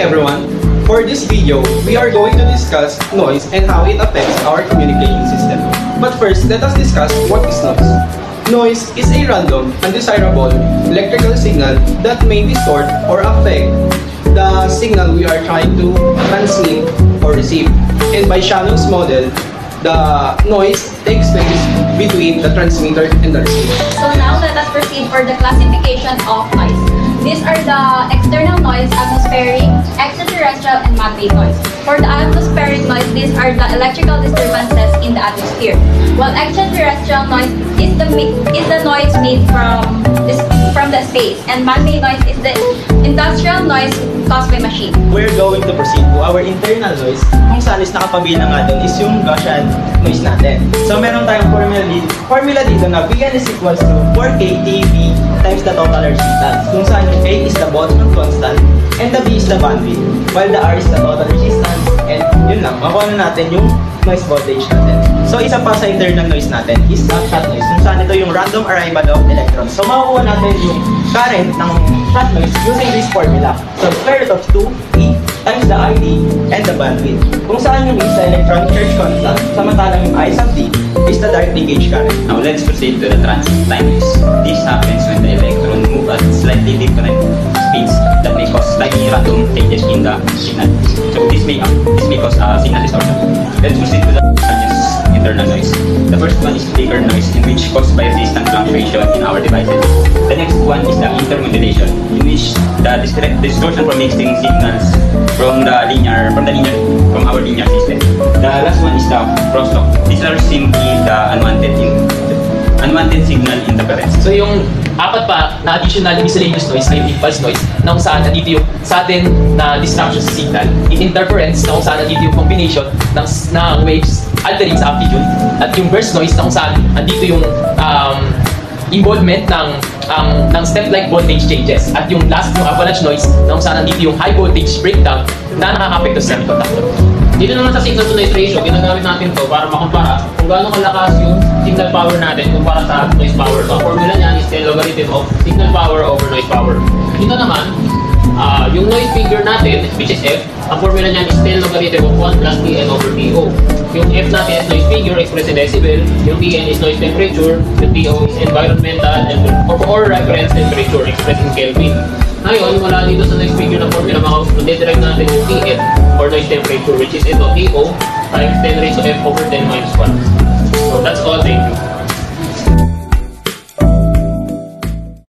everyone, for this video, we are going to discuss noise and how it affects our communication system. But first, let us discuss what is noise. Noise is a random, undesirable electrical signal that may distort or affect the signal we are trying to transmit or receive. And by Shannon's model, the noise takes place between the transmitter and the receiver. So now let us proceed for the classification of noise. These are the external noise, atmospheric, extraterrestrial, and man-made noise. For the atmospheric noise, these are the electrical disturbances in the atmosphere. While extraterrestrial noise is the noise made from the space, and man-made noise is the industrial noise caused by machine. We're going to proceed to our internal noise, kung saan is nakapabilang nga dun is yung Gaussian noise natin. So meron tayong formula dito na Vn is equals to 4k TV times the total resistance, kung saan yung A is the Boltzmann constant and the B is the bandwidth, while the R is the total resistance, and yun lang, makuha na natin yung noise voltage natin. So isa pa sa internal noise natin is the shot noise, kung saan ito yung random arrival of electrons. So makukuha natin yung current ng shot noise using this formula. So square root of 2E times the ID and the bandwidth, kung saan yung is the electron charge constant, samantalang yung I sub D is the direct linkage current. Now let's proceed to the transit times. This happens when the electron move at slightly different speeds that may cause slightly random changes in the signal. So this may cause signal distortion. Let's proceed to the internal noise. The first one is flicker noise, in which caused by resistance fluctuation in our devices. The next one is the intermodulation, in which the distortion from mixing signals from our linear system. The last one is the crosstalk. These are simply the unwanted signal interference. So yung apat pa na additional miscellaneous noise ay yung impulse noise na kung saan nandito yung sudden na disruption sa signal, yung interference na kung saan nandito yung combination ng waves altering sa amplitude, at yung burst noise na kung saan nandito yung involvement ng step-like voltage changes, at yung last, yung avalanche noise na kung saan nandito yung high voltage breakdown na nakaka-apekto sa semiconductor. Dito naman sa signal to noise ratio, ginagamit natin to para makumpara kung gaano kalakas yung signal power natin kumpara sa noise power. So, ang formula niyan is the logarithm of signal power over noise power. Dito naman, yung noise figure natin, which is F, ang formula niyan is 10 logarithm of 1 plus Tn over To. Yung F natin is noise figure expressed in decibel, yung Tn is noise temperature, yung To is environmental or reference temperature expressed in Kelvin. Ngayon, mula dito sa noise figure na formula, mag-derive natin yung Tn or noise temperature, which is ito, To times 10 raised to F over 10 minus 1. So that's all, thank you.